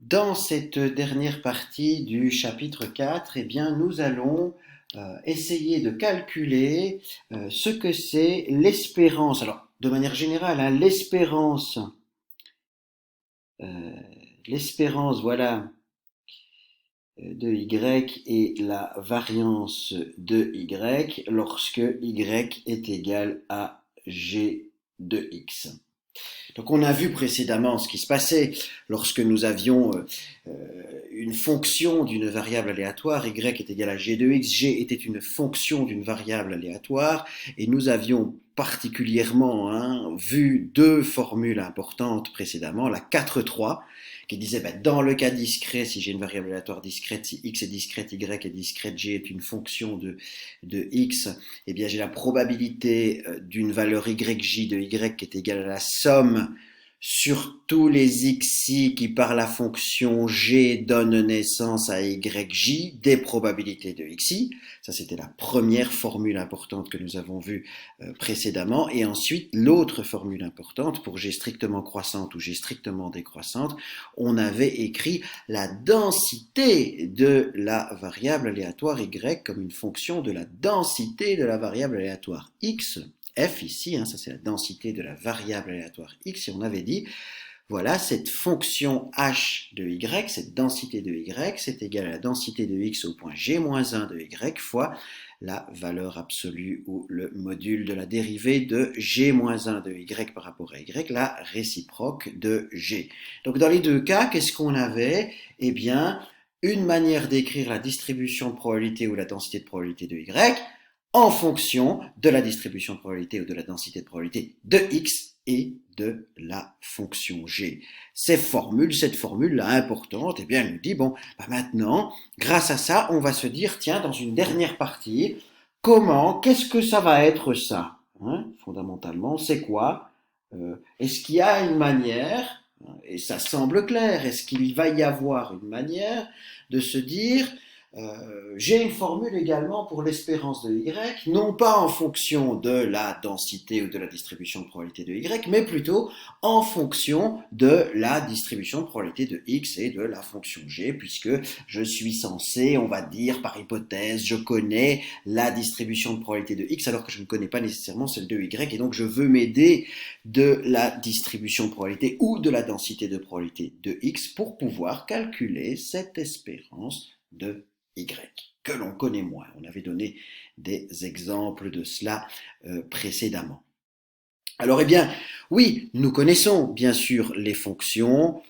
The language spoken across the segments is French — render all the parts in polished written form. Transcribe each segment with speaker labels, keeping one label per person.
Speaker 1: Dans cette dernière partie du chapitre 4, eh bien, nous allons essayer de calculer ce que c'est l'espérance. Alors, de manière générale, hein, euh, l'espérance, voilà, de y et la variance de y lorsque y est égal à g de x. Donc on a vu précédemment ce qui se passait lorsque nous avions une fonction d'une variable aléatoire, y est égal à g de x, g était une fonction d'une variable aléatoire, et nous avions particulièrement vu deux formules importantes précédemment, la 4,3 qui disait dans le cas discret, si j'ai une variable aléatoire discrète, si x est discrète, y est discrète, g est une fonction de x, eh bien j'ai la probabilité d'une valeur yj de y qui est égale à la somme sur tous les xi qui par la fonction g donnent naissance à yj des probabilités de xi. Ça c'était la première formule importante que nous avons vue précédemment. Et ensuite l'autre formule importante pour g strictement croissante ou g strictement décroissante, on avait écrit la densité de la variable aléatoire y comme une fonction de la densité de la variable aléatoire x, f ici, ça c'est la densité de la variable aléatoire x, et on avait dit, voilà, cette fonction h de y, cette densité de y, c'est égal à la densité de x au point g-1 de y fois la valeur absolue ou le module de la dérivée de g-1 de y par rapport à y, la réciproque de g. Donc dans les deux cas, qu'est-ce qu'on avait? Eh bien, une manière d'écrire la distribution de probabilité ou la densité de probabilité de y en fonction de la distribution de probabilité ou de la densité de probabilité de x et de la fonction g. Cette formule-là importante, eh bien, elle nous dit, bon, maintenant, grâce à ça, on va se dire, tiens, dans une dernière partie, qu'est-ce que ça va être ça, fondamentalement, c'est quoi? Est-ce qu'il y a une manière, et ça semble clair, est-ce qu'il va y avoir une manière de se dire, j'ai une formule également pour l'espérance de y, non pas en fonction de la densité ou de la distribution de probabilité de y, mais plutôt en fonction de la distribution de probabilité de x et de la fonction g, puisque je suis censé, on va dire par hypothèse, je connais la distribution de probabilité de x alors que je ne connais pas nécessairement celle de y, et donc je veux m'aider de la distribution de probabilité ou de la densité de probabilité de x pour pouvoir calculer cette espérance de y, que l'on connaît moins. On avait donné des exemples de cela précédemment. Alors, eh bien, oui, nous connaissons bien sûr les fonctions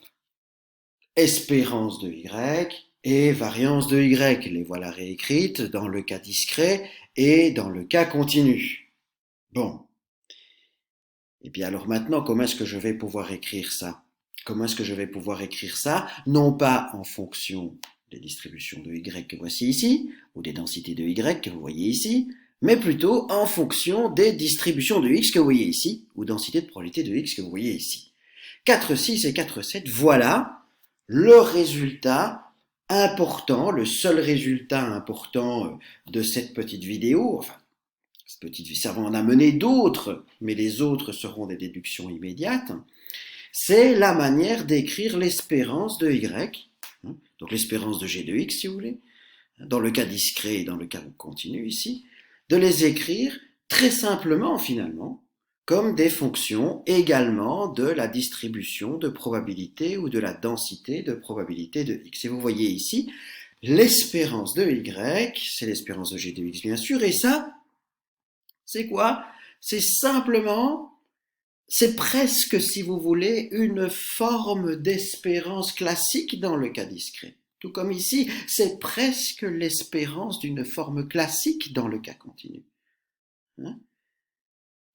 Speaker 1: espérance de y et variance de y. Les voilà réécrites dans le cas discret et dans le cas continu. Bon. Et bien alors maintenant, comment est-ce que je vais pouvoir écrire ça? Comment est-ce que je vais pouvoir écrire ça? Non pas en fonction des distributions de y que voici ici, ou des densités de y que vous voyez ici, mais plutôt en fonction des distributions de x que vous voyez ici, ou densités de probabilité de x que vous voyez ici. 4,6 et 4,7, voilà le résultat important, le seul résultat important de cette petite vidéo, enfin ça va en amener d'autres, mais les autres seront des déductions immédiates, c'est la manière d'écrire l'espérance de y, donc l'espérance de g de x si vous voulez, dans le cas discret et dans le cas continu ici, de les écrire très simplement finalement comme des fonctions également de la distribution de probabilité ou de la densité de probabilité de x. Et vous voyez ici, l'espérance de y, c'est l'espérance de g de x bien sûr, et ça, c'est quoi? C'est simplement, c'est presque, si vous voulez, une forme d'espérance classique dans le cas discret. Tout comme ici, c'est presque l'espérance d'une forme classique dans le cas continu. Hein?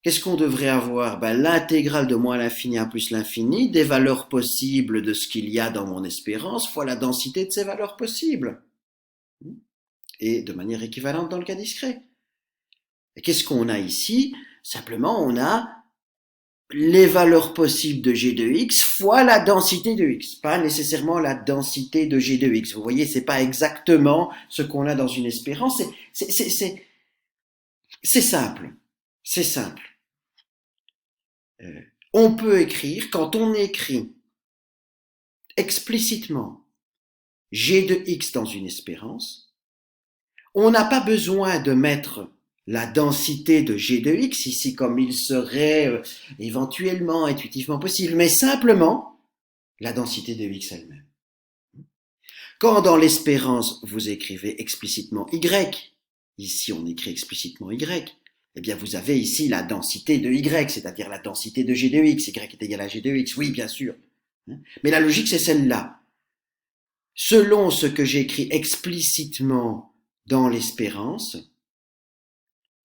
Speaker 1: Qu'est-ce qu'on devrait avoir? L'intégrale de moins l'infini à plus l'infini des valeurs possibles de ce qu'il y a dans mon espérance fois la densité de ces valeurs possibles. Et de manière équivalente dans le cas discret. Et qu'est-ce qu'on a ici? Simplement, on a les valeurs possibles de g de x fois la densité de x, pas nécessairement la densité de g de x. Vous voyez, c'est pas exactement ce qu'on a dans une espérance. C'est simple. C'est simple. On peut écrire, quand on écrit explicitement g de x dans une espérance, on n'a pas besoin de mettre la densité de g de x ici comme il serait éventuellement intuitivement possible, mais simplement la densité de x elle-même. Quand dans l'espérance vous écrivez explicitement y, ici on écrit explicitement y, eh bien vous avez ici la densité de y, c'est-à-dire la densité de g de x, y est égal à g de x, oui bien sûr. Mais la logique c'est celle-là. Selon ce que j'écris explicitement dans l'espérance,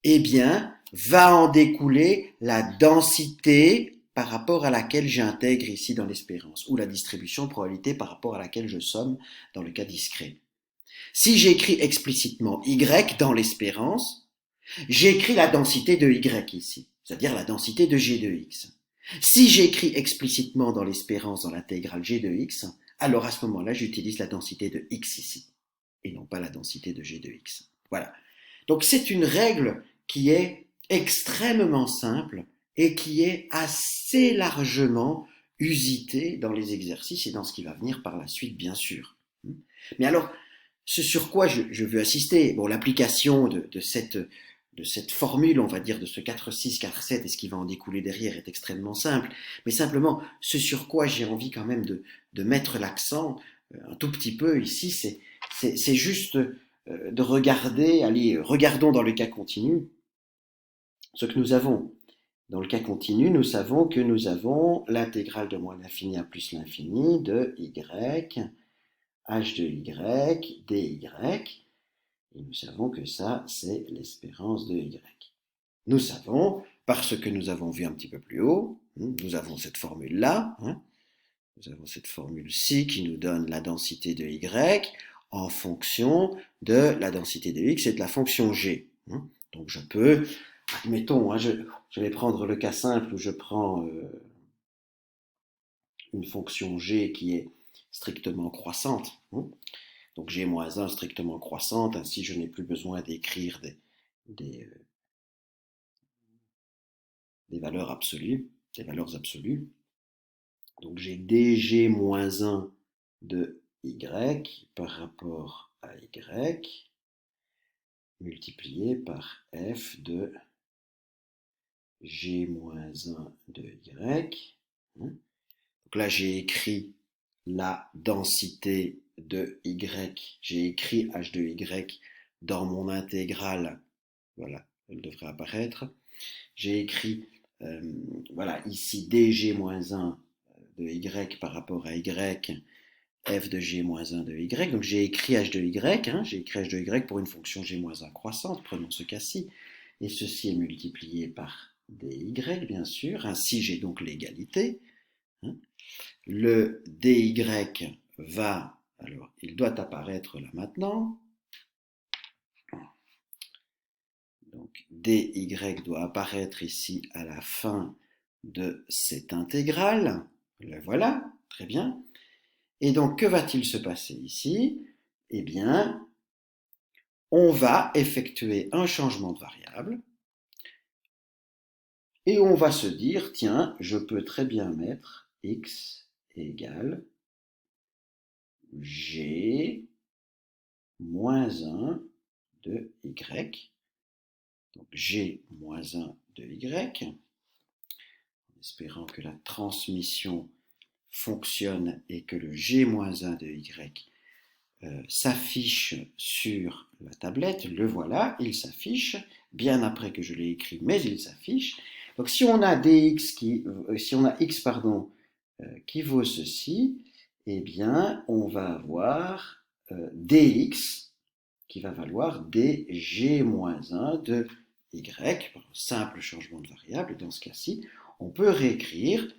Speaker 1: eh bien, va en découler la densité par rapport à laquelle j'intègre ici dans l'espérance, ou la distribution de probabilité par rapport à laquelle je somme dans le cas discret. Si j'écris explicitement y dans l'espérance, j'écris la densité de y ici, c'est-à-dire la densité de g de x. Si j'écris explicitement dans l'espérance dans l'intégrale g de x, alors à ce moment-là, j'utilise la densité de x ici, et non pas la densité de g de x. Voilà. Donc c'est une règle qui est extrêmement simple et qui est assez largement usitée dans les exercices et dans ce qui va venir par la suite, bien sûr. Mais alors, ce sur quoi je veux insister, bon, l'application de cette formule, on va dire, de ce 4-6, 4-7 et ce qui va en découler derrière est extrêmement simple, mais simplement, ce sur quoi j'ai envie quand même de mettre l'accent un tout petit peu ici, c'est juste de regarder, allez, regardons dans le cas continu ce que nous avons. Dans le cas continu, nous savons que nous avons l'intégrale de moins l'infini à plus l'infini de y, h de y, dy, et nous savons que ça, c'est l'espérance de y. Nous savons, parce que nous avons vu un petit peu plus haut, nous avons cette formule-là, nous avons cette formule-ci qui nous donne la densité de y en fonction de la densité de x et de la fonction g. Donc je peux, admettons, je vais prendre le cas simple où je prends une fonction g qui est strictement croissante. Donc g-1 strictement croissante, ainsi je n'ai plus besoin d'écrire des valeurs absolues, des valeurs absolues. Donc j'ai dg-1 de y par rapport à y multiplié par f de g-1 de y. Donc là j'ai écrit la densité de y, j'ai écrit h de y dans mon intégrale, voilà, elle devrait apparaître. J'ai écrit, voilà, ici dg-1 de y par rapport à y, f de g-1 de y. Donc j'ai écrit h de y, j'ai écrit h de y pour une fonction g-1 croissante, prenons ce cas-ci. Et ceci est multiplié par dy, bien sûr. Ainsi j'ai donc l'égalité. Le dy va, alors il doit apparaître là maintenant. Donc dy doit apparaître ici à la fin de cette intégrale. Le voilà, très bien. Et donc que va-t-il se passer ici? Eh bien, on va effectuer un changement de variable et on va se dire, tiens, je peux très bien mettre x égale g moins 1 de y. Donc g moins 1 de y, en espérant que la transmission fonctionne et que le g-1 de y s'affiche sur la tablette. Le voilà, il s'affiche, bien après que je l'ai écrit, mais il s'affiche. Donc si on a dx si on a x qui vaut ceci, eh bien on va avoir dx qui va valoir dg-1 de y, par un simple changement de variable. Et dans ce cas-ci, on peut réécrire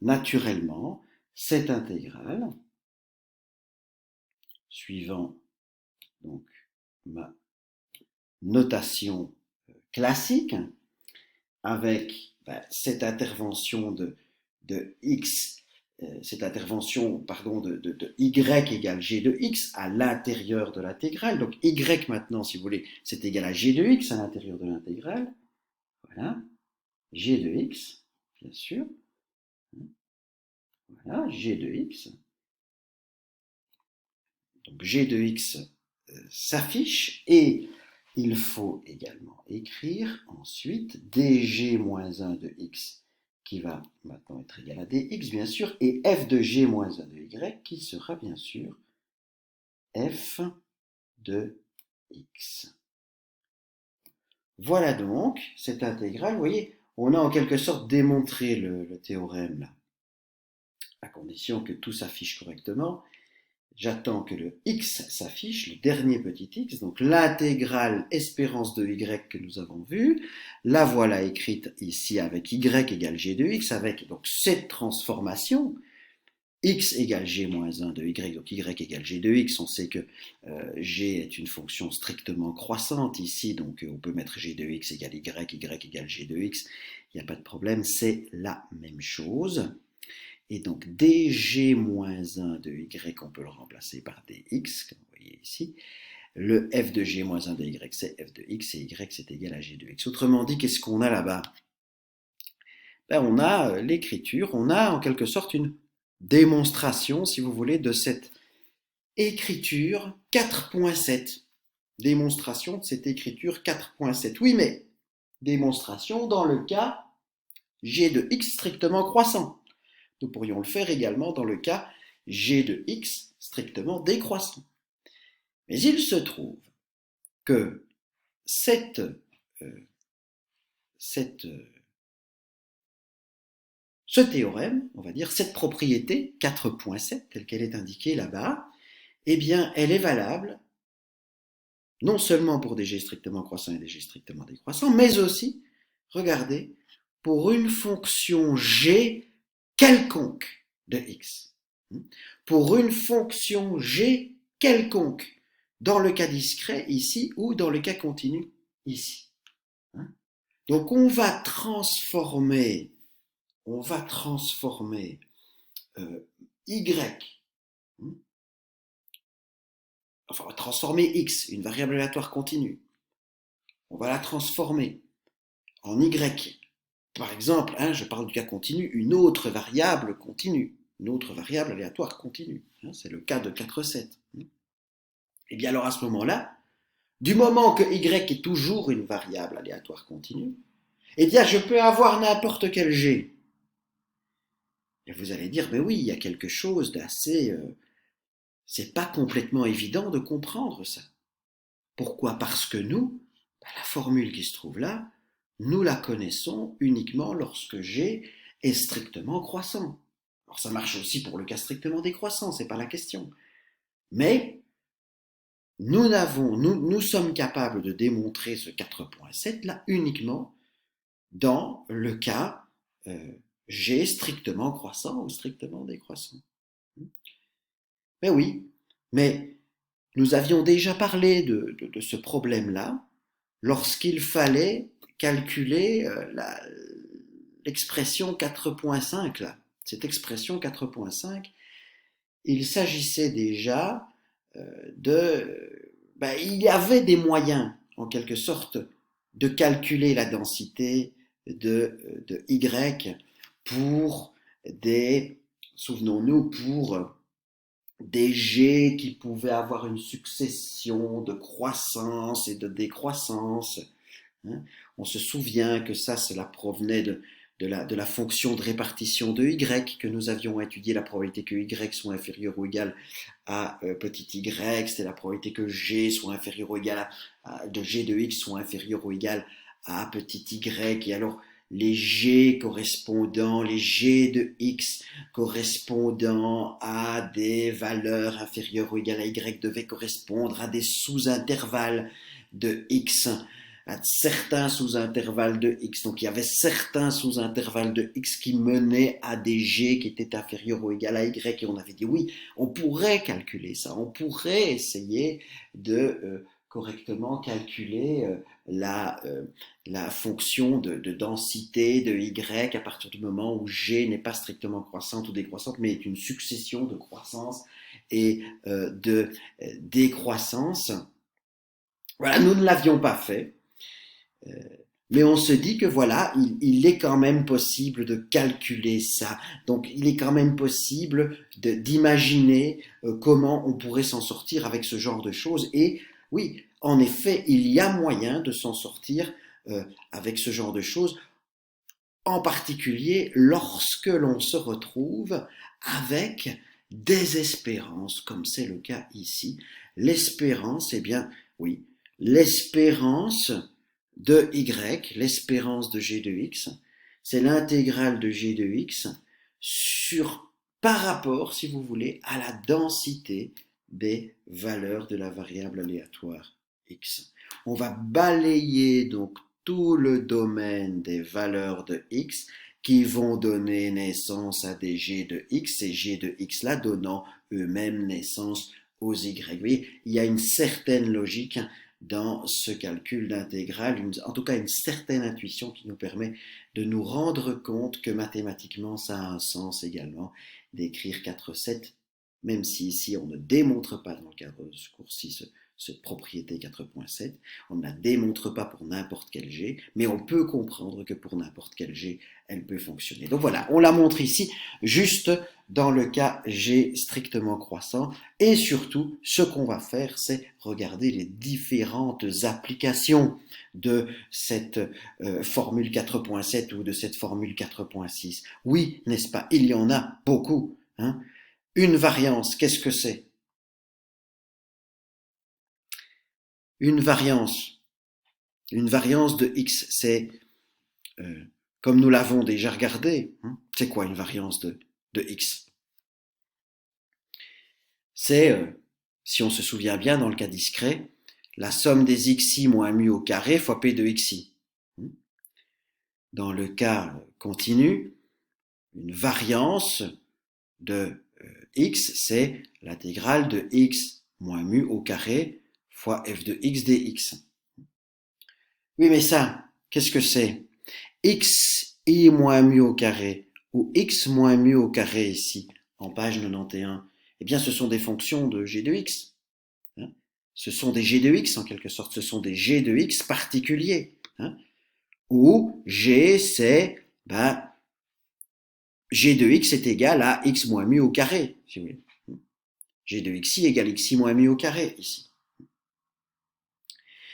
Speaker 1: naturellement cette intégrale suivant donc ma notation classique avec cette intervention de x, cette intervention pardon, de y égale g de x à l'intérieur de l'intégrale. Donc y maintenant, si vous voulez, c'est égal à g de x à l'intérieur de l'intégrale. Voilà, g de x, bien sûr. Voilà, G de X. Donc G de X s'affiche et il faut également écrire ensuite dg-1 de X qui va maintenant être égal à dx bien sûr et f de g-1 de Y qui sera bien sûr f de X. Voilà donc cette intégrale. Vous voyez, on a en quelque sorte démontré le théorème là, à condition que tout s'affiche correctement. J'attends que le x s'affiche, le dernier petit x, donc l'intégrale espérance de y que nous avons vue. La voilà écrite ici avec y égale g de x, avec donc cette transformation x égale g-1 de y, donc y égale g de x, on sait que g est une fonction strictement croissante ici, donc on peut mettre g de x égale y égale g de x, il n'y a pas de problème, c'est la même chose. Et donc dg-1 de y, on peut le remplacer par dx, comme vous voyez ici. Le f de g-1 de y, c'est f de x, et y, c'est égal à g de x. Autrement dit, qu'est-ce qu'on a là-bas? Ben, on a l'écriture, on a en quelque sorte une démonstration, si vous voulez, de cette écriture 4.7. Démonstration de cette écriture 4.7. Oui, mais démonstration dans le cas g de x strictement croissant. Nous pourrions le faire également dans le cas g de x strictement décroissant. Mais il se trouve que ce théorème, on va dire, cette propriété 4.7, telle qu'elle est indiquée là-bas, eh bien, elle est valable non seulement pour des g strictement croissants et des g strictement décroissants, mais aussi, regardez, pour une fonction g quelconque de x. Pour une fonction g quelconque, dans le cas discret ici ou dans le cas continu ici. Donc on va transformer y, enfin on va transformer x, une variable aléatoire continue. On va la transformer en y. Par exemple, je parle du cas continu, une autre variable continue, une autre variable aléatoire continue. C'est le cas de 4,7. Et bien alors à ce moment-là, du moment que y est toujours une variable aléatoire continue, eh bien je peux avoir n'importe quel g. Et vous allez dire, mais oui, il y a quelque chose d'assez... c'est pas complètement évident de comprendre ça. Pourquoi? Parce que nous, la formule qui se trouve là, nous la connaissons uniquement lorsque g est strictement croissant. Alors ça marche aussi pour le cas strictement décroissant, c'est pas la question. Mais nous sommes capables de démontrer ce 4.7 là uniquement dans le cas G strictement croissant ou strictement décroissant. Mais oui, mais nous avions déjà parlé de ce problème-là lorsqu'il fallait calculer l'expression 4.5 là. Cette expression 4.5, il s'agissait déjà il y avait des moyens, en quelque sorte, de calculer la densité de Y pour souvenons-nous, pour des G qui pouvaient avoir une succession de croissance et de décroissance. On se souvient que ça, cela provenait de la fonction de répartition de y que nous avions étudié, la probabilité que y soit inférieur ou égal à petit y, c'était la probabilité que g soit inférieur ou égal de g de x soit inférieur ou égal à petit y, et alors les g de x correspondant à des valeurs inférieures ou égales à y devaient correspondre à des sous-intervalles de x, à certains sous-intervalles de x. Donc il y avait certains sous-intervalles de x qui menaient à des g qui étaient inférieurs ou égales à y, et on avait dit oui, on pourrait calculer ça, on pourrait essayer de correctement calculer la fonction de densité de y à partir du moment où g n'est pas strictement croissante ou décroissante, mais est une succession de croissance et de décroissance. Voilà, nous ne l'avions pas fait. Mais on se dit que voilà, il est quand même possible de calculer ça. Donc il est quand même possible d'imaginer comment on pourrait s'en sortir avec ce genre de choses. Et oui, en effet, il y a moyen de s'en sortir avec ce genre de choses, en particulier lorsque l'on se retrouve avec des espérances, comme c'est le cas ici. L'espérance, eh bien, oui, l'espérance de y, l'espérance de g de x, c'est l'intégrale de g de x par rapport, si vous voulez, à la densité des valeurs de la variable aléatoire x. On va balayer donc tout le domaine des valeurs de x qui vont donner naissance à des g de x, et g de x là donnant eux-mêmes naissance aux y. Vous voyez, il y a une certaine logique dans ce calcul d'intégrale, en tout cas une certaine intuition qui nous permet de nous rendre compte que mathématiquement ça a un sens également d'écrire 4,7, même si ici on ne démontre pas dans le cadre de ce cours-ci cette propriété 4.7, on ne la démontre pas pour n'importe quel G, mais on peut comprendre que pour n'importe quel G, elle peut fonctionner. Donc voilà, on la montre ici juste dans le cas G strictement croissant, et surtout, ce qu'on va faire, c'est regarder les différentes applications de cette formule 4.7 ou de cette formule 4.6. Oui, n'est-ce pas? Il y en a beaucoup. Hein? Une variance, qu'est-ce que c'est? Une variance de x, c'est, comme nous l'avons déjà regardé, hein, c'est quoi une variance de x? C'est, si on se souvient bien dans le cas discret, la somme des xi moins mu au carré fois p de xi. Dans le cas continu, une variance de x, c'est l'intégrale de x moins mu au carré fois f de x dx. Oui, mais ça, qu'est-ce que c'est? xi moins mu au carré ou x moins mu au carré ici, en page 91, eh bien ce sont des fonctions de g de x. Hein, ce sont des g de x en quelque sorte, ce sont des g de x particuliers. Hein, où g c'est, g de x est égal à x moins mu au carré, si vous voulez. G de xi égale xi moins mu au carré, ici.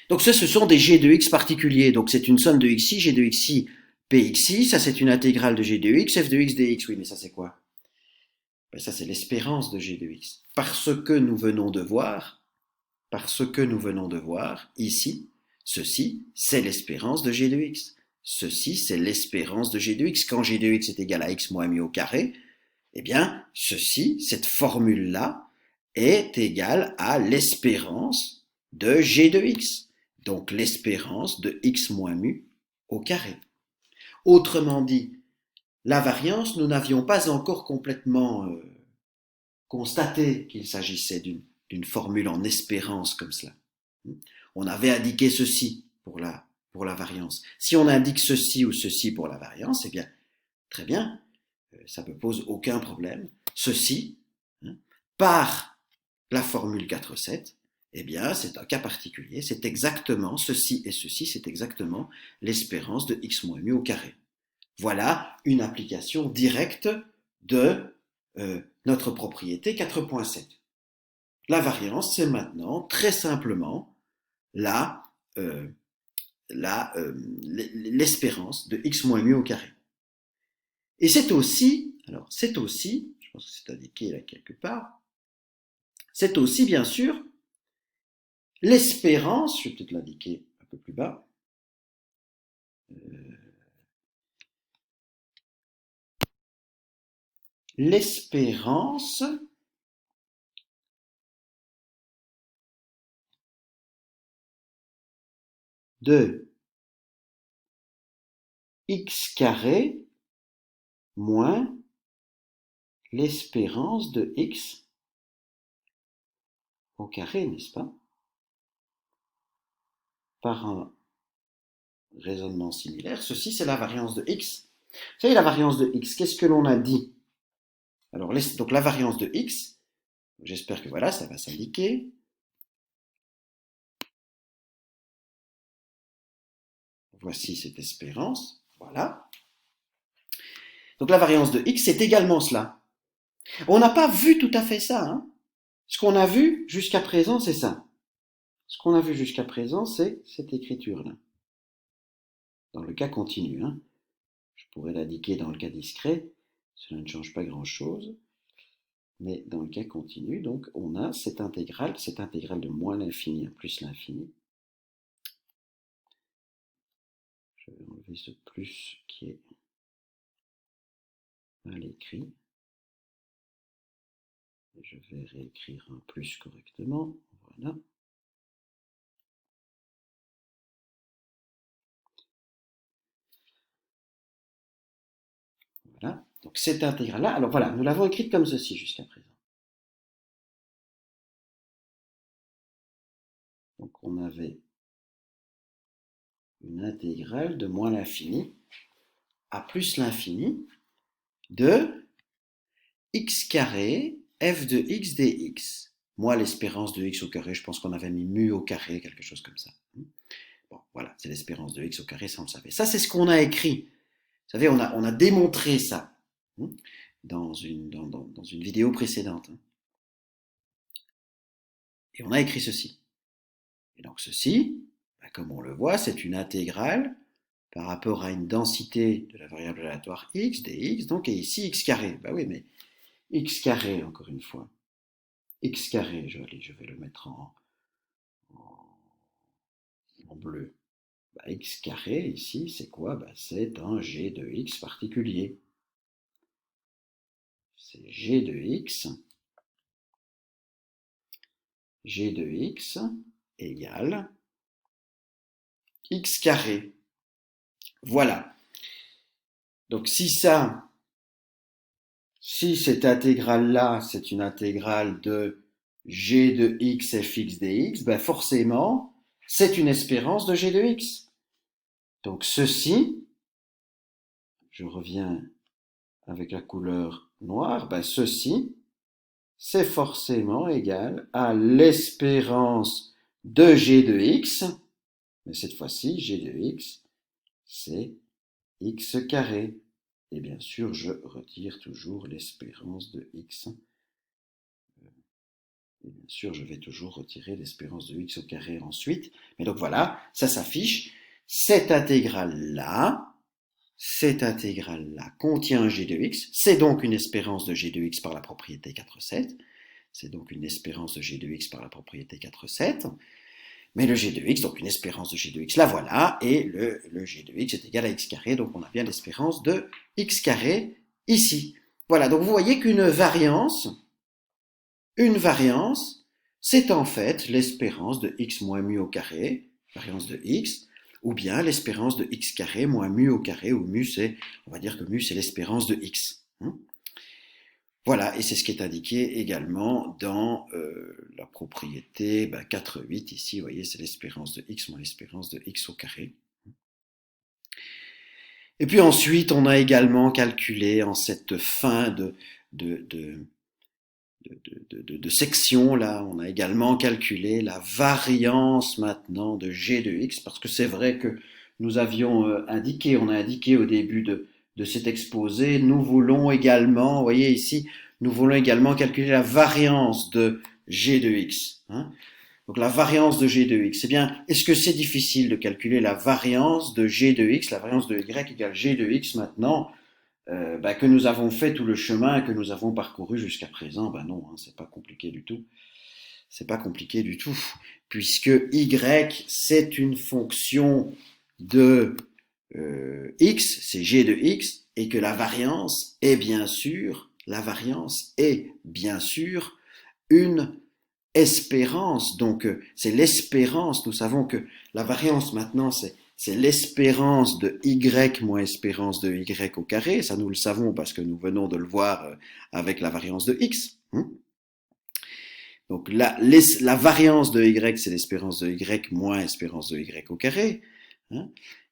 Speaker 1: Donc ce sont des g de x particuliers, donc c'est une somme de xi, g de xi, pxi, ça c'est une intégrale de g de x, f de x dx, oui mais ça c'est quoi? Ça c'est l'espérance de g de x. Parce que nous venons de voir, ici, ceci c'est l'espérance de g de x. Ceci c'est l'espérance de g de x. Quand g de x est égal à x moins mu au carré, eh bien ceci, cette formule-là, est égale à l'espérance de g de x. Donc l'espérance de x moins mu au carré. Autrement dit, la variance, nous n'avions pas encore complètement constaté qu'il s'agissait d'une formule en espérance comme cela. On avait indiqué ceci pour la variance. Si on indique ceci ou ceci pour la variance, eh bien, très bien, ça ne pose aucun problème. Ceci, par la formule 4,7, eh bien, c'est un cas particulier, c'est exactement ceci et ceci, c'est exactement l'espérance de x moins mu au carré. Voilà une application directe de notre propriété 4.7. La variance, c'est maintenant très simplement l'espérance de x moins mu au carré. Et c'est aussi, je pense que c'est indiqué là quelque part, c'est aussi bien sûr l'espérance, je vais peut-être l'indiquer un peu plus bas, l'espérance de x carré moins l'espérance de x au carré, n'est-ce pas? Par un raisonnement similaire, ceci c'est la variance de x. Vous savez, la variance de x, qu'est-ce que l'on a dit? Alors, donc la variance de x, j'espère que voilà, ça va s'indiquer. voici cette espérance, voilà. Donc la variance de x, c'est également cela. On n'a pas vu tout à fait ça, hein. Ce qu'on a vu jusqu'à présent, c'est ça. Ce qu'on a vu jusqu'à présent, c'est cette écriture-là. Dans le cas continu, hein. Je pourrais l'indiquer dans le cas discret, cela ne change pas grand-chose. Mais dans le cas continu, donc, on a cette intégrale de moins l'infini à plus l'infini. Je vais enlever ce plus qui est mal écrit. Et je vais réécrire un plus correctement. Voilà. Voilà. Donc cette intégrale-là, alors voilà, nous l'avons écrite comme ceci jusqu'à présent. Donc on avait une intégrale de moins l'infini à plus l'infini de x carré f de x dx. Moi, l'espérance de x au carré, je pense qu'on avait mis mu au carré, quelque chose comme ça. Bon, voilà, c'est l'espérance de x au carré, ça on le savait. Ça, c'est ce qu'on a écrit. Vous savez, on a démontré ça dans une vidéo précédente. Et on a écrit ceci. Et donc ceci, comme on le voit, c'est une intégrale par rapport à une densité de la variable aléatoire x, dx, donc et ici x carré. Bah oui, mais x carré, encore une fois. X carré, je vais le mettre en bleu. Bah, x carré, ici, c'est quoi? Bah, c'est un g de x particulier. C'est g de x égale x carré. Voilà. Donc si cette intégrale-là, c'est une intégrale de g de x fx dx, ben forcément, c'est une espérance de g de x. Donc ceci, je reviens avec la couleur noire, ben ceci, c'est forcément égal à l'espérance de g de x, mais cette fois-ci, g de x, c'est x carré. Et bien sûr, je retire toujours l'espérance de x. Et bien sûr, je vais toujours retirer l'espérance de x au carré ensuite. Mais donc voilà, ça s'affiche. Cette intégrale-là contient g de x. C'est donc une espérance de g de x par la propriété 4,7. C'est donc une espérance de g de x par la propriété 4,7. Mais le g de x, donc une espérance de g de x, la voilà, et le g de x est égal à x carré, donc on a bien l'espérance de x carré ici. Voilà, donc vous voyez qu'une variance, c'est en fait l'espérance de x moins mu au carré, variance de x, ou bien l'espérance de x carré moins mu au carré, où mu c'est, on va dire que mu c'est l'espérance de x. Voilà, et c'est ce qui est indiqué également dans la propriété 4,8. Ici, vous voyez, c'est l'espérance de x moins l'espérance de x au carré. Et puis ensuite, on a également calculé en cette fin de section, là, on a également calculé la variance maintenant de g de x, parce que c'est vrai que nous avions indiqué, on a indiqué au début de cet exposé, nous voulons également, vous voyez ici, nous voulons également calculer la variance de g de x. Donc la variance de g de x, eh bien, est-ce que c'est difficile de calculer la variance de g de x, la variance de y égale g de x maintenant, que nous avons fait tout le chemin que nous avons parcouru jusqu'à présent? Ben non, c'est pas compliqué du tout. C'est pas compliqué du tout, puisque y, c'est une fonction de x, c'est g de x, et que la variance est bien sûr une espérance. Donc c'est l'espérance, nous savons que la variance maintenant c'est l'espérance de y moins espérance de y au carré, ça nous le savons parce que nous venons de le voir avec la variance de x. Donc la variance de y, c'est l'espérance de y moins espérance de y au carré.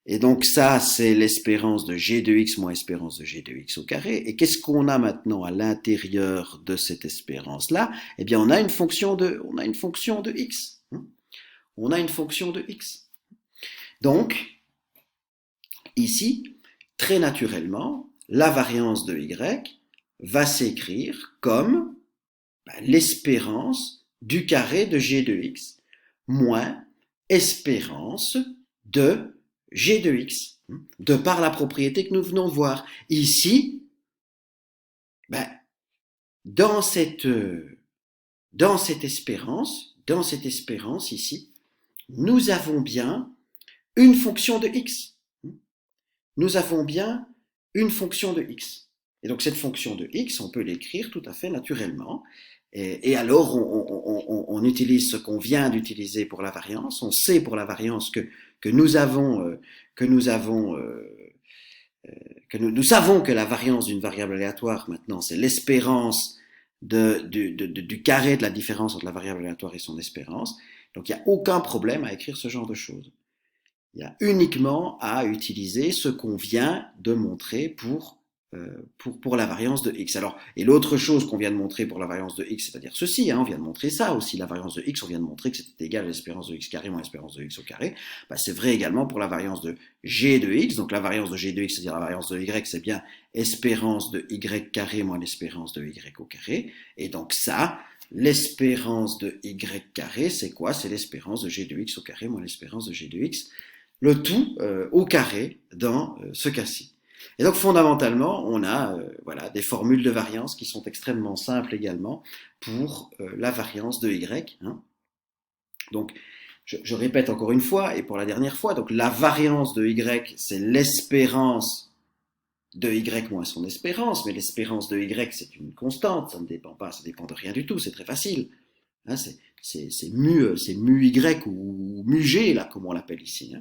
Speaker 1: Et donc ça, c'est l'espérance de g de x moins espérance de g de x au carré. Et qu'est-ce qu'on a maintenant à l'intérieur de cette espérance-là? Eh bien, on a une fonction de x. On a une fonction de x. Donc, Ici, très naturellement, la variance de y va s'écrire comme l'espérance du carré de g de x moins espérance de g de x, de par la propriété que nous venons de voir. Ici, ben, dans cette espérance ici, nous avons bien une fonction de x. Nous avons bien une fonction de x. Et donc cette fonction de x, on peut l'écrire tout à fait naturellement. Et alors on utilise ce qu'on vient d'utiliser pour la variance. On sait pour la variance que nous savons que la variance d'une variable aléatoire maintenant, c'est l'espérance du carré de la différence entre la variable aléatoire et son espérance. Donc il n'y a aucun problème à écrire ce genre de choses. Il y a uniquement à utiliser ce qu'on vient de montrer pour la variance de x. Alors, et l'autre chose qu'on vient de montrer pour la variance de x, c'est-à-dire ceci, on vient de montrer ça aussi, la variance de x, on vient de montrer que c'était égal à l'espérance de x carré moins l'espérance de x au carré. C'est vrai également pour la variance de g de x. Donc la variance de g de x, c'est-à-dire la variance de y, c'est bien espérance de y carré moins l'espérance de y au carré. Et donc ça, l'espérance de y carré, c'est quoi? C'est l'espérance de g de x au carré moins l'espérance de g de x, le tout au carré dans ce cas-ci. Et donc fondamentalement, on a des formules de variance qui sont extrêmement simples également pour la variance de y. Donc je répète encore une fois et pour la dernière fois, donc la variance de y, c'est l'espérance de y moins son espérance, mais l'espérance de y, c'est une constante, ça ne dépend pas, ça dépend de rien du tout, c'est très facile. C'est mu y ou mu g, là, comme on l'appelle ici.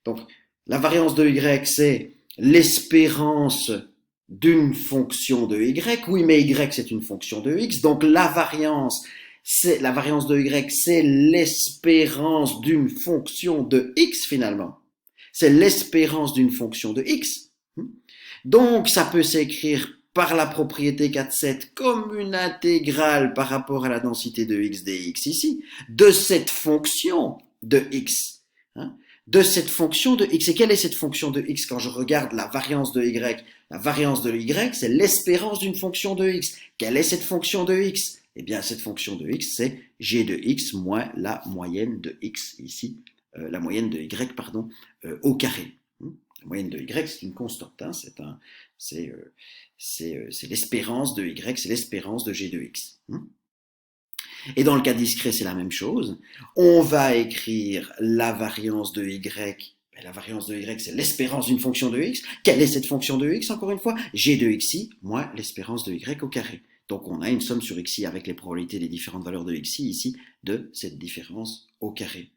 Speaker 1: Donc, la variance de y, c'est l'espérance d'une fonction de y. Oui, mais y, c'est une fonction de x. Donc, la variance de y, c'est l'espérance d'une fonction de x, finalement. C'est l'espérance d'une fonction de x. Donc, ça peut s'écrire par la propriété 4,7 comme une intégrale par rapport à la densité de x dx ici, de cette fonction de x. De cette fonction de x. Et quelle est cette fonction de x quand je regarde la variance de y? La variance de y, c'est l'espérance d'une fonction de x. Quelle est cette fonction de x? Eh bien, cette fonction de x, c'est g de x moins la moyenne de x ici, la moyenne de y, pardon, au carré. La moyenne de y, c'est une constante, c'est l'espérance de y, c'est l'espérance de g de x. Et dans le cas discret, c'est la même chose. On va écrire la variance de y. La variance de y, c'est l'espérance d'une fonction de x. Quelle est cette fonction de x, encore une fois? G de xi moins l'espérance de y au carré. Donc on a une somme sur xi avec les probabilités des différentes valeurs de xi ici de cette différence au carré.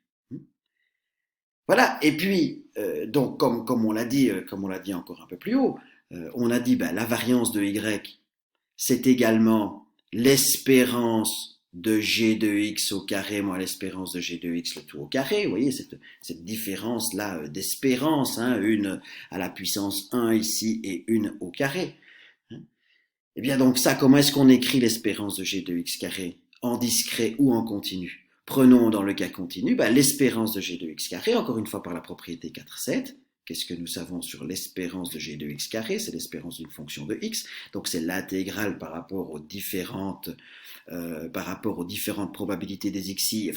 Speaker 1: Voilà. Et puis, donc comme on l'a dit encore un peu plus haut, on a dit la variance de y, c'est également l'espérance de g de x au carré moins l'espérance de g de x le tout au carré. Vous voyez cette différence-là d'espérance, une à la puissance 1 ici et une au carré. Et bien donc ça, comment est-ce qu'on écrit l'espérance de g de x carré? En discret ou en continu? Prenons dans le cas continu l'espérance de g de x carré, encore une fois par la propriété 4,7. Qu'est-ce que nous savons sur l'espérance de g de x carré? C'est l'espérance d'une fonction de x. Donc c'est l'intégrale par rapport aux différentes probabilités des xi.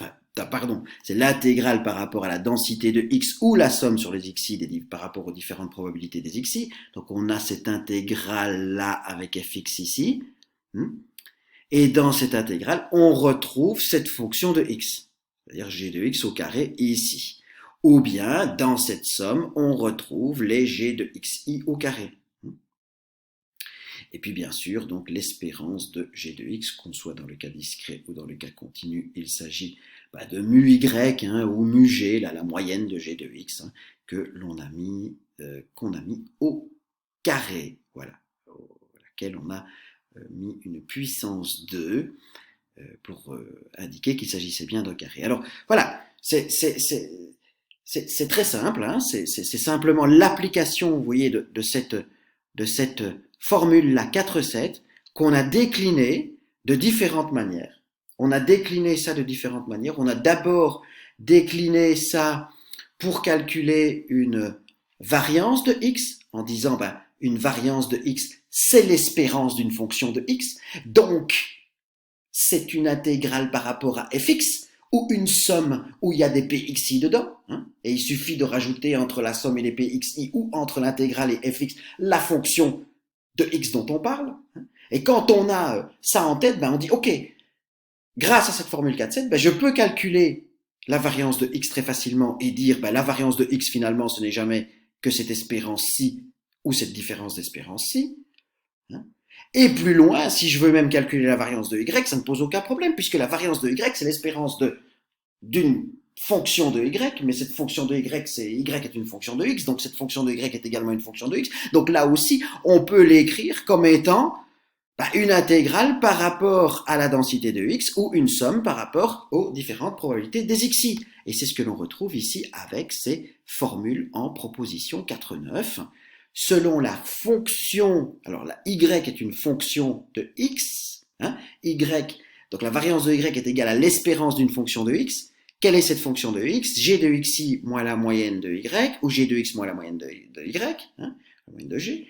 Speaker 1: C'est l'intégrale par rapport à la densité de x ou la somme sur les xi par rapport aux différentes probabilités des xi. Donc on a cette intégrale là avec fx ici. Et dans cette intégrale, on retrouve cette fonction de x, c'est-à-dire g de x au carré ici. Ou bien, dans cette somme, on retrouve les g de xi au carré. Et puis, bien sûr, donc l'espérance de g de x, qu'on soit dans le cas discret ou dans le cas continu, il s'agit de mu y ou mu g, la moyenne de g de x, qu'on a mis au carré, voilà, à laquelle on a mis une puissance 2 pour indiquer qu'il s'agissait bien d'un carré. Alors, voilà, c'est très simple, c'est simplement l'application, vous voyez, de cette formule-là 4,7 qu'on a déclinée de différentes manières. On a décliné ça de différentes manières. On a d'abord décliné ça pour calculer une variance de x, en disant ben, une variance de x, c'est l'espérance d'une fonction de x, donc c'est une intégrale par rapport à fx, ou une somme où il y a des pxi dedans, hein, et il suffit de rajouter entre la somme et les pxi, ou entre l'intégrale et fx, la fonction de x dont on parle. Hein. Et quand on a ça en tête, ben on dit, ok, grâce à cette formule 4,7, ben je peux calculer la variance de x très facilement et dire ben la variance de x finalement ce n'est jamais que cette espérance-ci ou cette différence d'espérance-ci. Hein. Et plus loin, si je veux même calculer la variance de y, ça ne pose aucun problème puisque la variance de y c'est l'espérance d'une fonction de y, mais cette fonction de y est une fonction de x, donc cette fonction de y est également une fonction de x. Donc là aussi, on peut l'écrire comme étant une intégrale par rapport à la densité de x ou une somme par rapport aux différentes probabilités des xi. Et c'est ce que l'on retrouve ici avec ces formules en proposition 4,9. Selon la fonction, alors la y est une fonction de x, hein, y, donc la variance de y est égale à l'espérance d'une fonction de x. Quelle est cette fonction de x? G de xi moins la moyenne de y, ou g de x moins la moyenne de y, hein, la moyenne de g.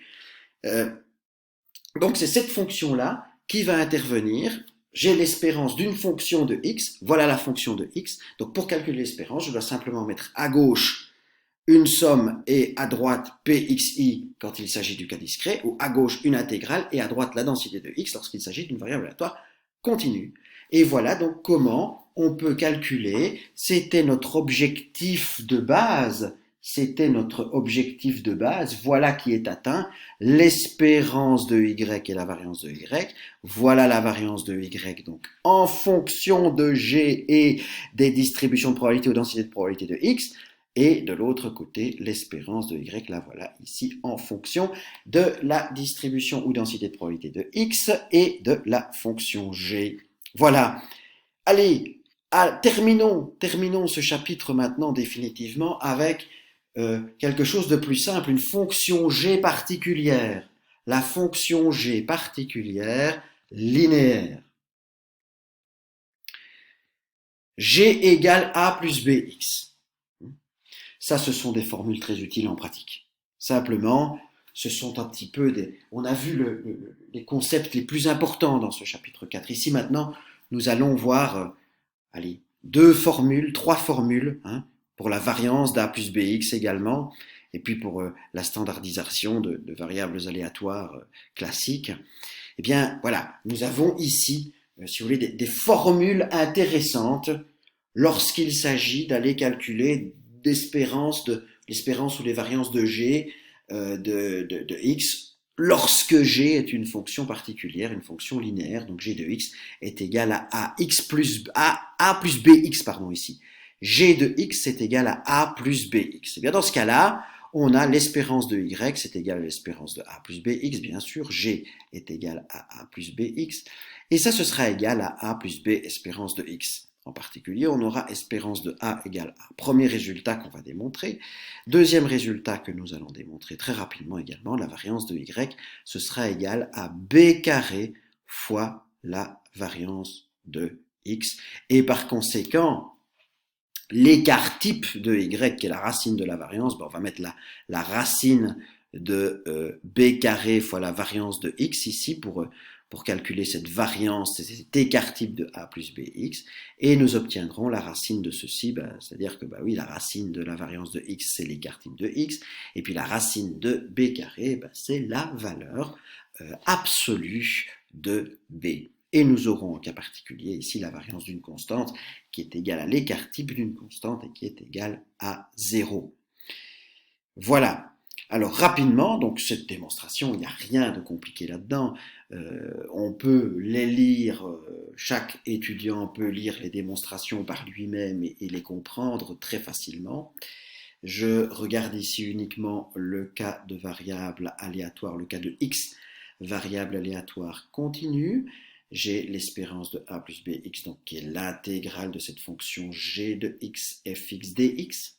Speaker 1: Donc c'est cette fonction-là qui va intervenir. J'ai l'espérance d'une fonction de x, voilà la fonction de x. Donc pour calculer l'espérance, je dois simplement mettre à gauche une somme et à droite pxi quand il s'agit du cas discret, ou à gauche une intégrale et à droite la densité de x lorsqu'il s'agit d'une variable aléatoire continue. Et voilà donc comment on peut calculer, c'était notre objectif de base, voilà qui est atteint, l'espérance de y et la variance de y, voilà la variance de y, donc en fonction de g et des distributions de probabilité ou densité de probabilité de x, et de l'autre côté, l'espérance de y, la voilà ici, en fonction de la distribution ou densité de probabilité de x et de la fonction g. Voilà. Allez, terminons ce chapitre maintenant définitivement avec quelque chose de plus simple, une fonction g particulière. La fonction g particulière linéaire. G égale a plus bx. Ça, ce sont des formules très utiles en pratique. Simplement, ce sont un petit peu des... On a vu les concepts les plus importants dans ce chapitre 4. Ici, maintenant, nous allons voir, allez, trois formules, hein, pour la variance d'A plus BX également, et puis pour la standardisation de variables aléatoires classiques. Eh bien, voilà, nous avons ici, si vous voulez, des formules intéressantes lorsqu'il s'agit d'aller calculer l'espérance ou les variances de G de X lorsque G est une fonction particulière, une fonction linéaire, donc G de X est égal à A plus BX, pardon, ici. G de X est égal à A plus BX. Et bien dans ce cas-là, on a l'espérance de Y, c'est égal à l'espérance de A plus BX, bien sûr. G est égal à A plus BX. Et ça, ce sera égal à A plus B espérance de X. En particulier, on aura espérance de A égale A. Premier résultat qu'on va démontrer. Deuxième résultat que nous allons démontrer très rapidement également, la variance de Y, ce sera égal à B carré fois la variance de X. Et par conséquent, l'écart type de Y, qui est la racine de la variance, on va mettre la racine de B carré fois la variance de X ici pour calculer cette variance, cet écart type de A plus BX, et nous obtiendrons la racine de ceci, c'est-à-dire que oui, la racine de la variance de X, c'est l'écart type de X, et puis la racine de B carré, c'est la valeur absolue de B. Et nous aurons en cas particulier ici la variance d'une constante qui est égale à l'écart type d'une constante et qui est égale à 0. Voilà. Alors rapidement, donc cette démonstration, il n'y a rien de compliqué là-dedans. On peut les lire, chaque étudiant peut lire les démonstrations par lui-même et les comprendre très facilement. Je regarde ici uniquement le cas de variable aléatoire, le cas de x, variable aléatoire continue. J'ai l'espérance de a plus bx, donc qui est l'intégrale de cette fonction g de x fx dx.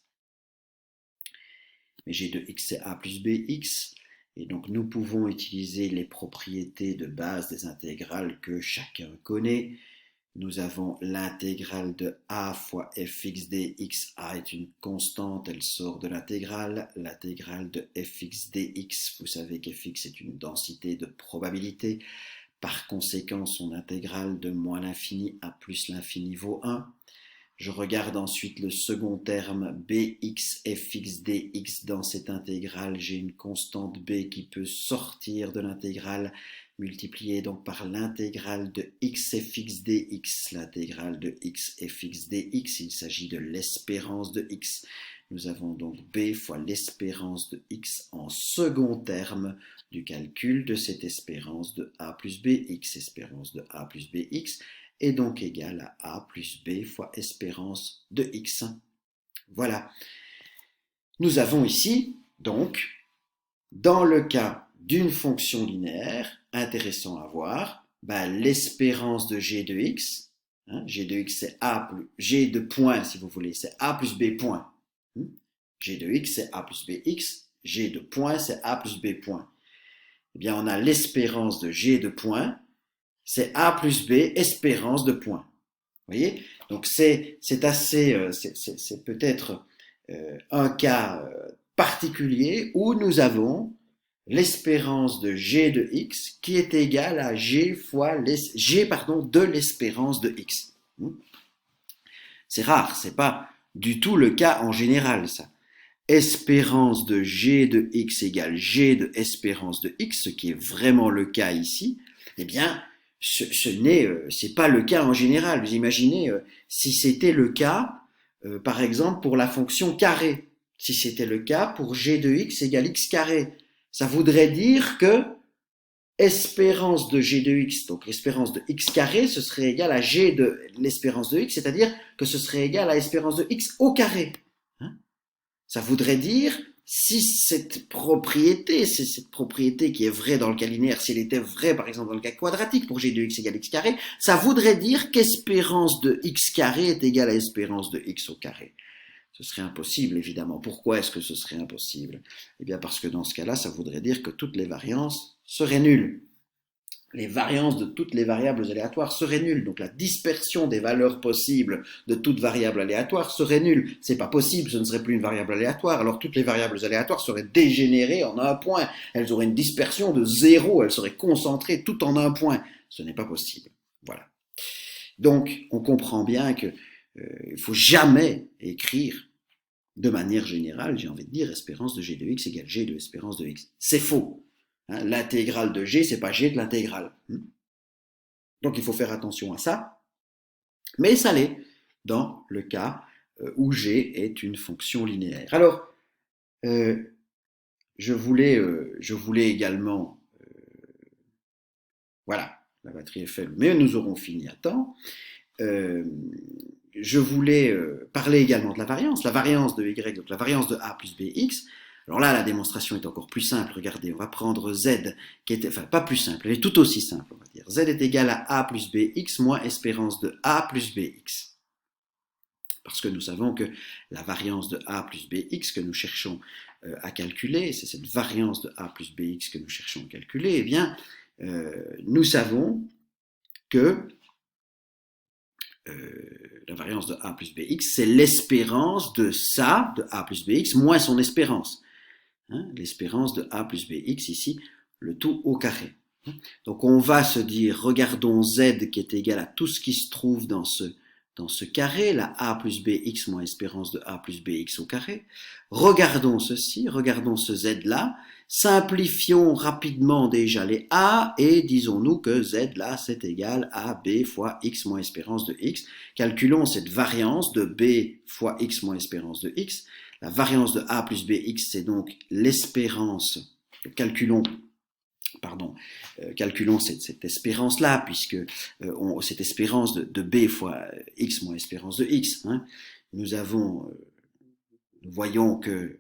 Speaker 1: Mais g de x c'est a plus bx, et donc nous pouvons utiliser les propriétés de base des intégrales que chacun connaît. Nous avons l'intégrale de a fois fx dx. A est une constante, elle sort de l'intégrale. L'intégrale de fx dx, vous savez qu'fx est une densité de probabilité. Par conséquent, son intégrale de moins l'infini à plus l'infini vaut 1. Je regarde ensuite le second terme, bx fx dx. Dans cette intégrale, j'ai une constante b qui peut sortir de l'intégrale, multipliée donc par l'intégrale de x fx dx. L'intégrale de x fx dx, il s'agit de l'espérance de x. Nous avons donc b fois l'espérance de x en second terme du calcul de cette espérance de a plus bx. Espérance de a plus bx est donc égale à a plus b fois espérance de x. Voilà. Nous avons ici, donc, dans le cas d'une fonction linéaire, intéressant à voir, l'espérance de g de x, g de x c'est a plus, g de point si vous voulez, c'est a plus b point. G de x c'est a plus bx, g de point c'est a plus b point. Eh bien, on a l'espérance de g de point, c'est a plus b, espérance de point. Vous voyez? Donc, c'est peut-être un cas particulier où nous avons l'espérance de g de x qui est égale à g fois de l'espérance de x. C'est rare, c'est pas du tout le cas en général, ça. Espérance de g de x égale g de espérance de x, ce qui est vraiment le cas ici, eh bien, c'est pas le cas en général. Vous imaginez si c'était le cas, par exemple, pour la fonction carré. Si c'était le cas pour g de x égale x carré. Ça voudrait dire que espérance de g de x, donc l'espérance de x carré, ce serait égal à g de l'espérance de x, c'est-à-dire que ce serait égal à l'espérance de x au carré. Ça voudrait dire, si cette propriété qui est vraie dans le cas linéaire, si elle était vraie par exemple dans le cas quadratique pour g de x égale x carré, ça voudrait dire qu'espérance de x carré est égale à espérance de x au carré. Ce serait impossible, évidemment. Pourquoi est-ce que ce serait impossible? Eh bien parce que dans ce cas-là, ça voudrait dire que toutes les variances seraient nulles. Les variances de toutes les variables aléatoires seraient nulles. Donc la dispersion des valeurs possibles de toute variable aléatoire serait nulle. C'est pas possible, ce ne serait plus une variable aléatoire. Alors toutes les variables aléatoires seraient dégénérées en un point. Elles auraient une dispersion de 0, elles seraient concentrées tout en un point. Ce n'est pas possible. Voilà. Donc on comprend bien que il faut jamais écrire de manière générale, j'ai envie de dire, espérance de g de x égale g de espérance de x. C'est faux. L'intégrale de g, c'est pas g de l'intégrale. Donc il faut faire attention à ça, mais ça l'est dans le cas où g est une fonction linéaire. Alors, je voulais également, voilà, la batterie est faible, mais nous aurons fini à temps. Je voulais parler également de la variance de y, donc la variance de a plus bx. Alors là, la démonstration est encore plus simple. Regardez, on va prendre z, qui est, enfin pas plus simple, elle est tout aussi simple, on va dire. Z est égal à a plus bx moins espérance de a plus bx. Parce que nous savons que la variance de a plus bx que nous cherchons à calculer, c'est cette variance de a plus bx que nous cherchons à calculer, eh bien, nous savons que la variance de a plus bx, c'est l'espérance de ça, de a plus bx, moins son espérance. L'espérance de a plus bx ici, le tout au carré. Donc on va se dire, regardons z qui est égal à tout ce qui se trouve dans ce carré, la a plus bx moins espérance de a plus bx au carré. Regardons ceci, regardons ce z là, simplifions rapidement déjà les a et disons-nous que z là c'est égal à b fois x moins espérance de x. Calculons cette variance de b fois x moins espérance de x. La variance de a plus bx, c'est donc l'espérance, calculons cette espérance-là, puisque cette espérance de b fois x moins espérance de x, nous voyons que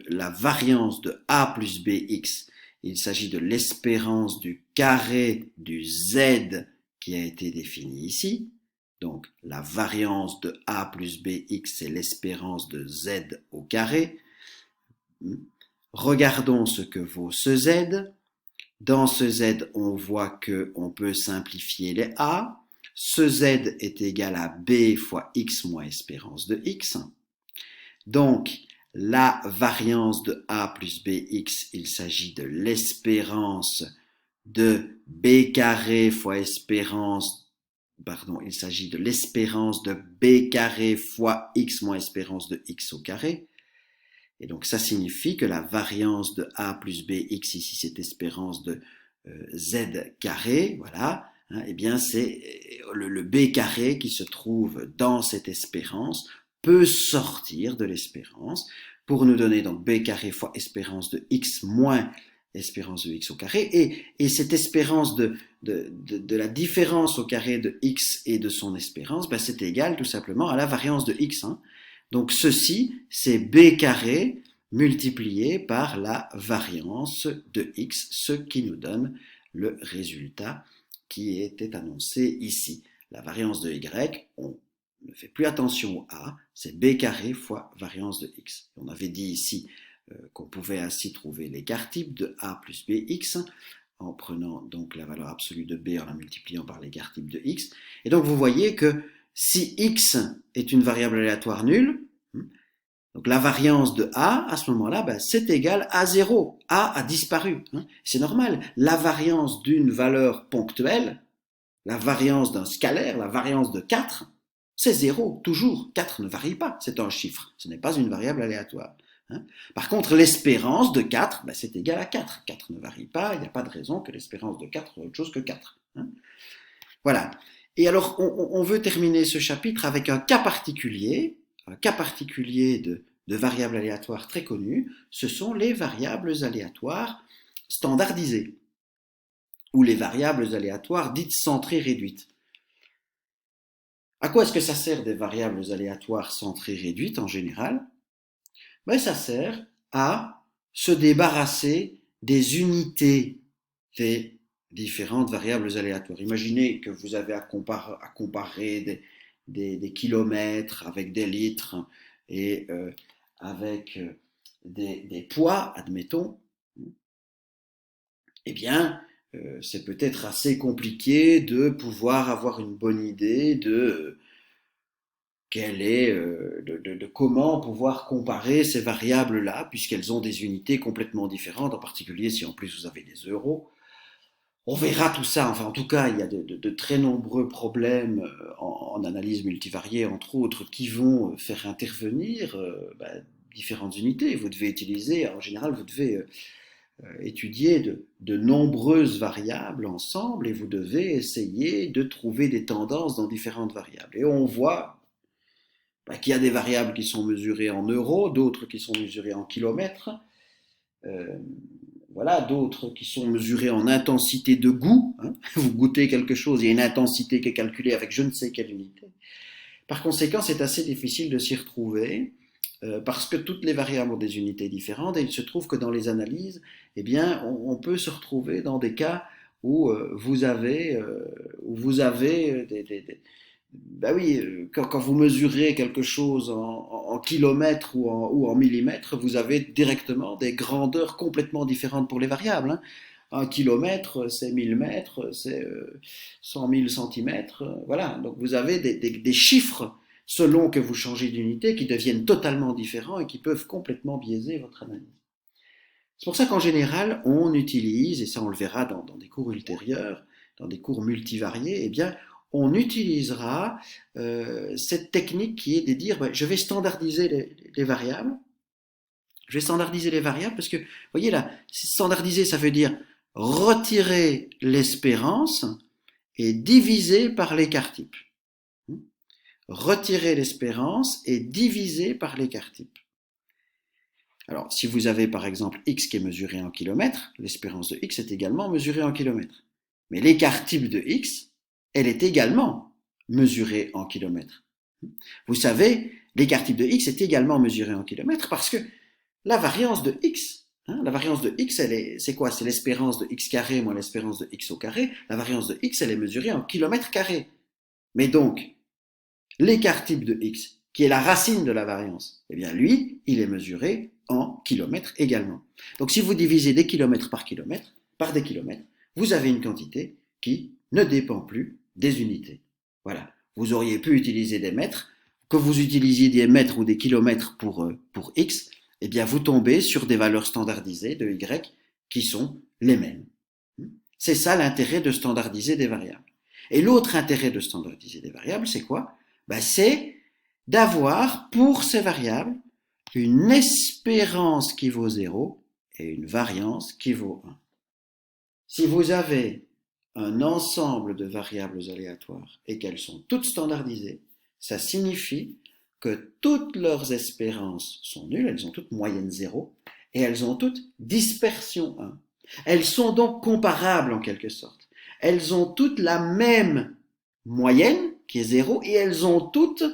Speaker 1: la variance de a plus bx, il s'agit de l'espérance du carré du z qui a été défini ici. Donc, la variance de a plus bx, c'est l'espérance de z au carré. Regardons ce que vaut ce z. Dans ce z, on voit qu'on peut simplifier les a. Ce z est égal à b fois x moins espérance de x. Donc, la variance de a plus bx, il s'agit de l'espérance de b carré fois espérance, pardon, il s'agit de l'espérance de b carré fois x moins espérance de x au carré. Et donc ça signifie que la variance de a plus bx, ici c'est espérance de z carré, voilà, hein, eh bien c'est le b carré qui se trouve dans cette espérance peut sortir de l'espérance pour nous donner donc b carré fois espérance de x moins espérance de x au carré, et cette espérance de la différence au carré de x et de son espérance, ben c'est égal tout simplement à la variance de x, hein. Donc ceci, c'est b carré multiplié par la variance de x, ce qui nous donne le résultat qui était annoncé ici. La variance de y, on ne fait plus attention au a, c'est b carré fois variance de x. On avait dit ici qu'on pouvait ainsi trouver l'écart type de a plus bx en prenant donc la valeur absolue de b en la multipliant par l'écart type de x. Et donc vous voyez que si x est une variable aléatoire nulle, donc la variance de a, à ce moment-là, ben, c'est égal à 0. A disparu. Hein. C'est normal. La variance d'une valeur ponctuelle, la variance d'un scalaire, la variance de 4, c'est 0, toujours. 4 ne varie pas, c'est un chiffre. Ce n'est pas une variable aléatoire. Hein. Par contre, l'espérance de 4, ben, c'est égal à 4. 4 ne varie pas, il n'y a pas de raison que l'espérance de 4 soit autre chose que 4. Hein. Voilà. Et alors, on veut terminer ce chapitre avec un cas particulier de variables aléatoires très connues, ce sont les variables aléatoires standardisées, ou les variables aléatoires dites centrées réduites. À quoi est-ce que ça sert des variables aléatoires centrées réduites en général? Ben, ça sert à se débarrasser des unités des différentes variables aléatoires. Imaginez que vous avez à comparer des kilomètres avec des litres et avec des poids, admettons. Eh bien, c'est peut-être assez compliqué de pouvoir avoir une bonne idée de comment pouvoir comparer ces variables-là, puisqu'elles ont des unités complètement différentes, en particulier si en plus vous avez des euros. On verra tout ça, enfin en tout cas il y a de très nombreux problèmes en analyse multivariée, entre autres, qui vont faire intervenir différentes unités. Vous devez utiliser, en général vous devez étudier de nombreuses variables ensemble et vous devez essayer de trouver des tendances dans différentes variables. Et on voit qu'il y a des variables qui sont mesurées en euros, d'autres qui sont mesurées en kilomètres, voilà, d'autres qui sont mesurées en intensité de goût. Hein. Vous goûtez quelque chose, il y a une intensité qui est calculée avec je ne sais quelle unité. Par conséquent, c'est assez difficile de s'y retrouver parce que toutes les variables ont des unités différentes et il se trouve que dans les analyses, eh bien, on peut se retrouver dans des cas où vous avez ben oui, quand vous mesurez quelque chose en kilomètres ou en millimètres, vous avez directement des grandeurs complètement différentes pour les variables. Hein. Un kilomètre, c'est 1000 mètres, c'est 100 000 centimètres. Voilà, donc vous avez des chiffres selon que vous changez d'unité qui deviennent totalement différents et qui peuvent complètement biaiser votre analyse. C'est pour ça qu'en général, on utilise, et ça on le verra dans des cours ultérieurs, dans des cours multivariés, eh bien, on utilisera cette technique qui est de dire, je vais standardiser les variables. Je vais standardiser les variables parce que, vous voyez là, standardiser, ça veut dire retirer l'espérance et diviser par l'écart type. Retirer l'espérance et diviser par l'écart type. Alors, si vous avez par exemple x qui est mesuré en kilomètres, l'espérance de x est également mesurée en kilomètres. Mais l'écart type de x, elle est également mesurée en kilomètres. Vous savez, l'écart type de x est également mesuré en kilomètres parce que la variance de x, la variance de x, c'est quoi? C'est l'espérance de x carré moins l'espérance de x au carré. La variance de x, elle est mesurée en kilomètres carrés. Mais donc, l'écart type de x, qui est la racine de la variance, eh bien lui, il est mesuré en kilomètres également. Donc si vous divisez des kilomètres par kilomètre, par des kilomètres, vous avez une quantité qui ne dépend plus des unités. Voilà. Vous auriez pu utiliser des mètres, que vous utilisiez des mètres ou des kilomètres pour x, eh bien vous tombez sur des valeurs standardisées de y qui sont les mêmes. C'est ça l'intérêt de standardiser des variables. Et l'autre intérêt de standardiser des variables, c'est quoi? C'est d'avoir pour ces variables une espérance qui vaut 0 et une variance qui vaut 1. Si vous avez un ensemble de variables aléatoires et qu'elles sont toutes standardisées, ça signifie que toutes leurs espérances sont nulles, elles ont toutes moyenne 0 et elles ont toutes dispersion 1. Elles sont donc comparables en quelque sorte. Elles ont toutes la même moyenne qui est 0 et elles ont toutes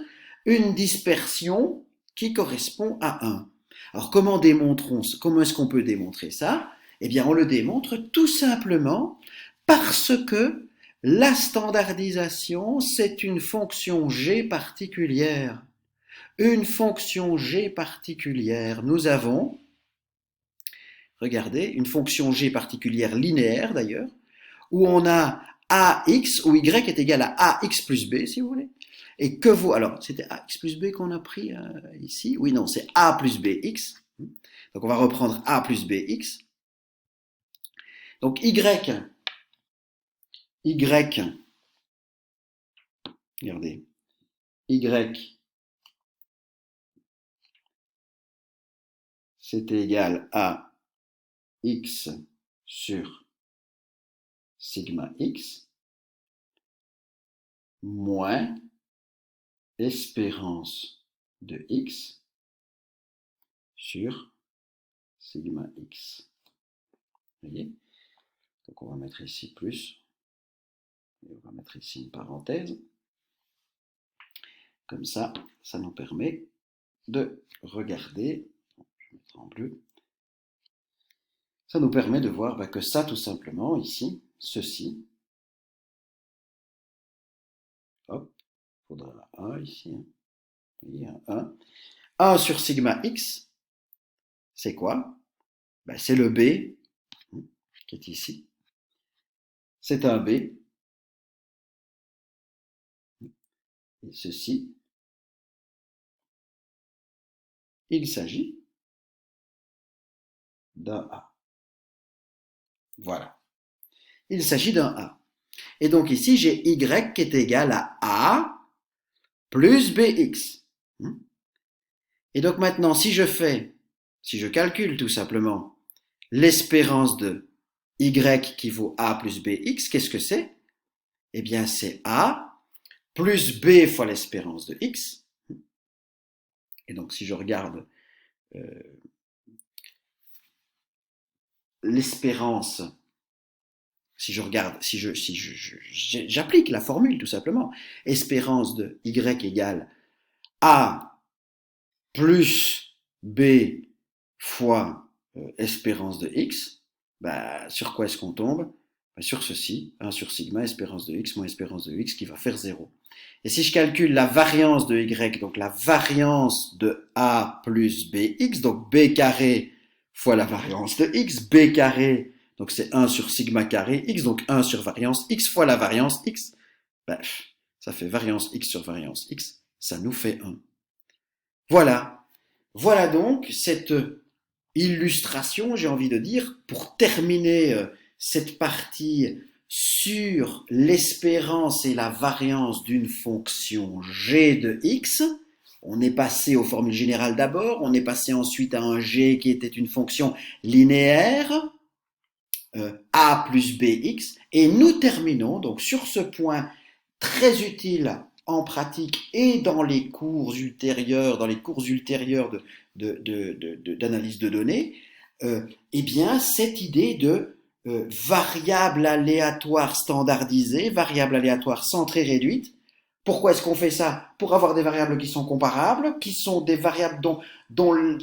Speaker 1: une dispersion qui correspond à 1. Alors comment est-ce qu'on peut démontrer ça? Eh bien on le démontre tout simplement parce que la standardisation c'est une fonction g particulière. Une fonction g particulière, nous avons, regardez, une fonction g particulière linéaire d'ailleurs, où on a ax, où y est égal à ax plus b, si vous voulez, et que vous, alors, c'était ax plus b qu'on a pris ici, oui, non, c'est a plus bx, donc on va reprendre a plus bx, donc y, regardez, y, c'était égal à x sur sigma x moins espérance de x sur sigma x. Vous voyez? Donc on va mettre ici plus, et on va mettre ici une parenthèse. Comme ça, ça nous permet de regarder, je vais mettre en bleu, ça nous permet de voir que ça, tout simplement, ici, ceci, hop, il faudra un 1 ici, hein. Vous voyez, un 1 sur sigma x, c'est quoi? C'est le b, qui est ici. C'est un b. Et ceci, il s'agit d'un a. Voilà. Il s'agit d'un a. Et donc ici, j'ai y qui est égal à a plus bx. Et donc maintenant, si je calcule tout simplement l'espérance de y qui vaut a plus bx, qu'est-ce que c'est? Eh bien, c'est a plus b fois l'espérance de x. Et donc, si je regarde l'espérance, j'applique la formule tout simplement, espérance de y égale a plus b fois espérance de x, sur quoi est-ce qu'on tombe? Sur ceci, 1 sur sigma, espérance de x moins espérance de x qui va faire 0. Et si je calcule la variance de y, donc la variance de a plus bx, donc b carré fois la variance de x, b carré, donc c'est 1 sur sigma carré x, donc 1 sur variance x fois la variance x, ça fait variance x sur variance x, ça nous fait 1. Voilà. Voilà donc cette illustration, j'ai envie de dire, pour terminer cette partie sur l'espérance et la variance d'une fonction g de x. On est passé aux formules générales d'abord, on est passé ensuite à un g qui était une fonction linéaire, a plus bx, et nous terminons donc sur ce point très utile en pratique et dans les cours ultérieurs, d'analyse de données, eh bien cette idée de variable aléatoire standardisée, variable aléatoire centrée réduite. Pourquoi est-ce qu'on fait ça? Pour avoir des variables qui sont comparables, qui sont des variables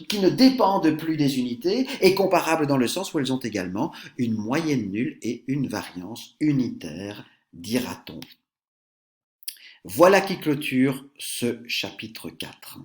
Speaker 1: qui ne dépendent plus des unités, et comparables dans le sens où elles ont également une moyenne nulle et une variance unitaire, dira-t-on. Voilà qui clôture ce chapitre 4.